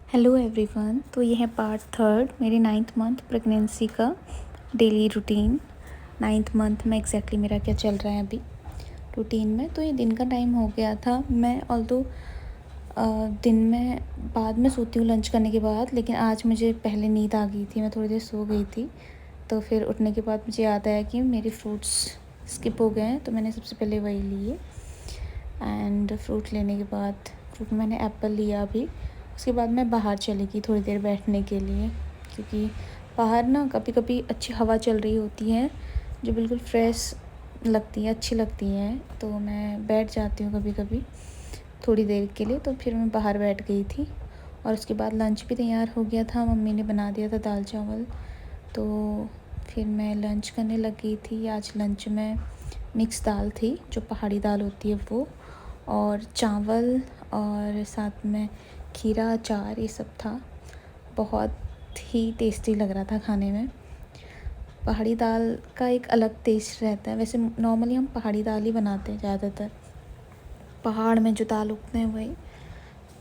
Hello everyone. तो ये है पार्ट थर्ड मेरी 9th मंथ प्रेगनेंसी का डेली रूटीन। 9th मंथ में एग्जैक्टली मेरा क्या चल रहा है अभी रूटीन में। तो ये दिन का टाइम हो गया था। मैं ऑल्दो दिन में बाद में सोती हूँ लंच करने के बाद, लेकिन आज मुझे पहले नींद आ गई थी, मैं थोड़ी देर सो गई थी। तो फिर उठने के बाद मुझे याद आया कि मेरे फ्रूट्स स्किप हो गए हैं, तो मैंने सबसे पहले वही लिए। एंड फ्रूट लेने के बाद फ्रूट में मैंने एप्पल लिया अभी। उसके बाद मैं बाहर चली गई थोड़ी देर बैठने के लिए, क्योंकि बाहर ना कभी कभी अच्छी हवा चल रही होती है जो बिल्कुल फ्रेश लगती है, अच्छी लगती है। तो मैं बैठ जाती हूँ कभी कभी थोड़ी देर के लिए। तो फिर मैं बाहर बैठ गई थी और उसके बाद लंच भी तैयार हो गया था, मम्मी ने बना दिया था दाल चावल। तो फिर मैं लंच करने लग गई थी। आज लंच में मिक्स दाल थी, जो पहाड़ी दाल होती है वो, और चावल, और साथ में खीरा, अचार, ये सब था। बहुत ही टेस्टी लग रहा था खाने में। पहाड़ी दाल का एक अलग टेस्ट रहता है। वैसे नॉर्मली हम पहाड़ी दाल ही बनाते हैं ज़्यादातर, पहाड़ में जो दाल उगते हैं वही।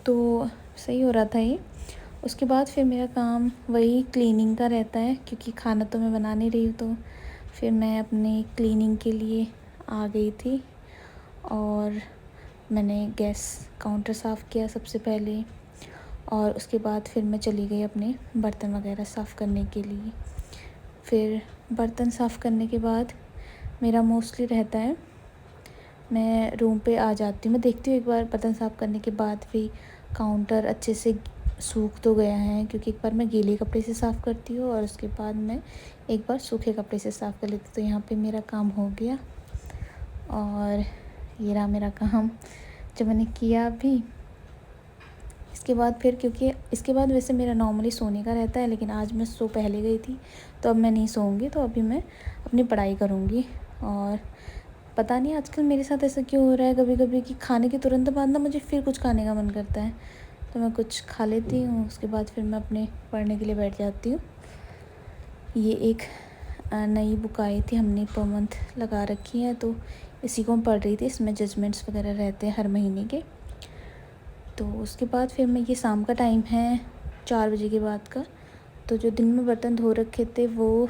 तो सही हो रहा था ये। उसके बाद फिर मेरा काम वही क्लीनिंग का रहता है, क्योंकि खाना तो मैं बना नहीं रही हूँ। तो फिर मैं अपने क्लीनिंग के लिए आ गई थी और मैंने गैस काउंटर साफ़ किया सबसे पहले, और उसके बाद फिर मैं चली गई अपने बर्तन वगैरह साफ़ करने के लिए। फिर बर्तन साफ़ करने के बाद मेरा मोस्टली रहता है, मैं रूम पे आ जाती हूँ। मैं देखती हूँ एक बार बर्तन साफ़ करने के बाद भी काउंटर अच्छे से सूख तो गया है, क्योंकि एक बार मैं गीले कपड़े से साफ़ करती हूँ और उसके बाद मैं एक बार सूखे कपड़े से साफ़ कर लेती हूँ। तो यहाँ पे मेरा काम हो गया और ये रहा मेरा काम जो मैंने किया अभी। इसके बाद फिर, क्योंकि इसके बाद वैसे मेरा नॉर्मली सोने का रहता है, लेकिन आज मैं सो पहले गई थी तो अब मैं नहीं सोऊंगी। तो अभी मैं अपनी पढ़ाई करूँगी। और पता नहीं आजकल मेरे साथ ऐसा क्यों हो रहा है कभी कभी कि खाने के तुरंत बाद ना मुझे फिर कुछ खाने का मन करता है। तो मैं कुछ खा लेती हूँ, उसके बाद फिर मैं अपने पढ़ने के लिए बैठ जाती हूँ। ये एक नई बुक आई थी, हमने पर मंथ लगा रखी है, तो इसी को मैं पढ़ रही थी। इसमें जजमेंट्स वगैरह रहते हैं हर महीने के। तो उसके बाद फिर मैं, ये शाम का टाइम है 4 बजे के बाद का, तो जो दिन में बर्तन धो रखे थे वो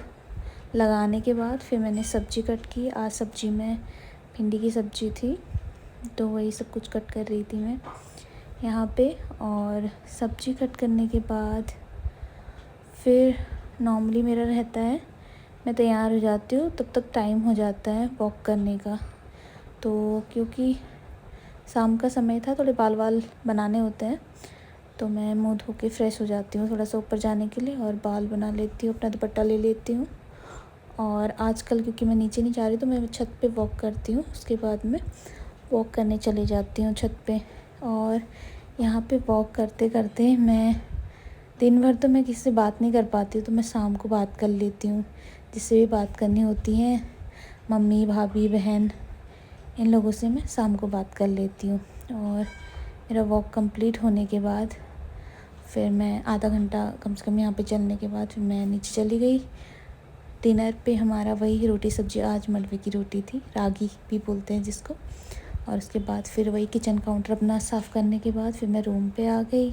लगाने के बाद फिर मैंने सब्ज़ी कट की। आज सब्ज़ी में भिंडी की सब्ज़ी थी, तो वही सब कुछ कट कर रही थी मैं यहाँ पे। और सब्ज़ी कट करने के बाद फिर नॉर्मली मेरा रहता है, मैं तैयार हो जाती हूँ, तब तक टाइम हो जाता है वॉक करने का। तो क्योंकि शाम का समय था, थोड़े बाल वाल बनाने होते हैं, तो मैं मुँह धो के फ्रेश हो जाती हूँ थोड़ा सा ऊपर जाने के लिए, और बाल बना लेती हूँ, अपना दुपट्टा ले लेती हूँ। और आजकल क्योंकि मैं नीचे नहीं जा रही, तो मैं छत पे वॉक करती हूँ। उसके बाद मैं वॉक करने चली जाती हूँ छत पे। और यहाँ पे वॉक करते करते मैं दिन भर तो मैं किसी से बात नहीं कर पाती हूँ, तो मैं शाम को बात कर लेती हूँ, जिससे भी बात करनी होती है, मम्मी, भाभी, बहन, इन लोगों से मैं शाम को बात कर लेती हूँ। और मेरा वॉक कंप्लीट होने के बाद फिर मैं आधा घंटा कम से कम यहाँ पे चलने के बाद फिर मैं नीचे चली गई। डिनर पे हमारा वही रोटी सब्ज़ी, आज मलबे की रोटी थी, रागी भी बोलते हैं जिसको। और उसके बाद फिर वही किचन काउंटर अपना साफ़ करने के बाद फिर मैं रूम पे आ गई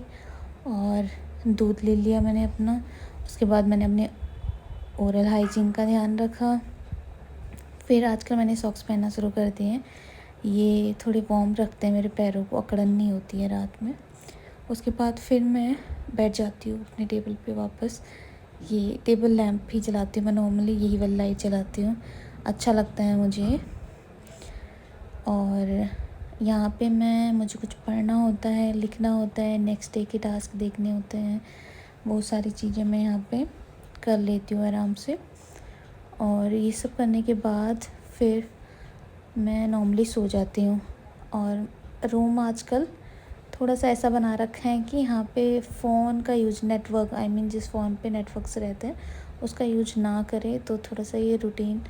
और दूध ले लिया मैंने अपना। उसके बाद मैंने अपने ओरल हाइजीन का ध्यान रखा। फिर आजकल मैंने सॉक्स पहनना शुरू कर दिए हैं, ये थोड़े वार्म रखते हैं मेरे पैरों को, अकड़न नहीं होती है रात में। उसके बाद फिर मैं बैठ जाती हूँ अपने टेबल पे वापस। ये टेबल लैंप भी जलाती हूँ मैं, नॉर्मली यही वाला लाइट जलाती हूँ, अच्छा लगता है मुझे। और यहाँ पे मुझे कुछ पढ़ना होता है, लिखना होता है, नेक्स्ट डे के टास्क देखने होते हैं, वो सारी चीज़ें मैं यहाँ पे कर लेती हूँ आराम से। और ये सब करने के बाद फिर मैं नॉर्मली सो जाती हूँ। और रूम आजकल थोड़ा सा ऐसा बना रखा है कि यहाँ पे फ़ोन का यूज, नेटवर्क, जिस फ़ोन पे नेटवर्क्स रहते हैं उसका यूज ना करें। तो थोड़ा सा ये रूटीन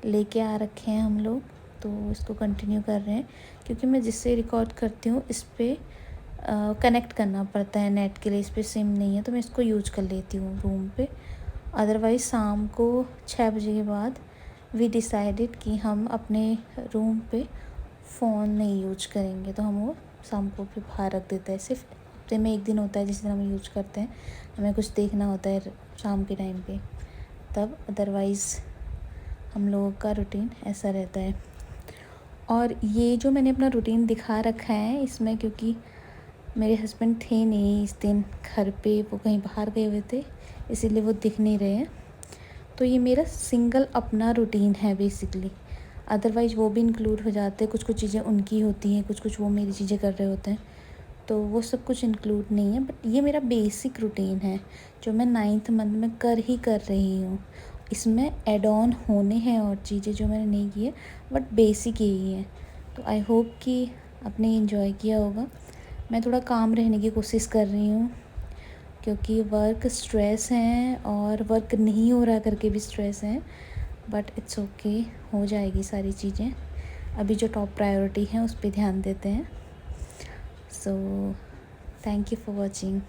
लेके आ रखे हैं हम लोग, तो इसको कंटिन्यू कर रहे हैं। क्योंकि मैं जिससे रिकॉर्ड करती हूँ इस पर कनेक्ट करना पड़ता है नेट के लिए, इस पर सिम नहीं है, तो मैं इसको यूज कर लेती हूँ रूम पे। अदरवाइज़ शाम को 6 बजे के बाद वी डिसाइडेड कि हम अपने रूम पे फ़ोन नहीं यूज करेंगे, तो हम वो शाम को भी बाहर रख देते हैं, सिर्फ हफ्ते में 1 दिन होता है जिस दिन हम यूज करते हैं, हमें कुछ देखना होता है शाम के टाइम पे, तब अदरवाइज़ हम लोगों का रूटीन ऐसा रहता है। और ये जो मैंने अपना रूटीन दिखा रखा है इसमें, क्योंकि मेरे हस्बैंड थे नहीं इस दिन घर पे, वो कहीं बाहर गए हुए थे, इसीलिए वो दिख नहीं रहे हैं। तो ये मेरा सिंगल अपना रूटीन है बेसिकली। अदरवाइज़ वो भी इंक्लूड हो जाते हैं, कुछ कुछ चीज़ें उनकी होती हैं, कुछ कुछ वो मेरी चीज़ें कर रहे होते हैं, तो वो सब कुछ इंक्लूड नहीं है। बट ये मेरा बेसिक रूटीन है जो मैं 9th मंथ में कर रही हूँ। इसमें एड ऑन होने हैं और चीज़ें जो मैंने नहीं की है, बट बेसिक यही है। तो आई होप कि आपने इन्जॉय किया होगा। मैं थोड़ा काम रहने की कोशिश कर रही हूँ क्योंकि वर्क स्ट्रेस है और वर्क नहीं हो रहा करके भी स्ट्रेस है, बट इट्स ओके, हो जाएगी सारी चीज़ें। अभी जो टॉप प्रायोरिटी है उस पे ध्यान देते हैं। So thank you for watching.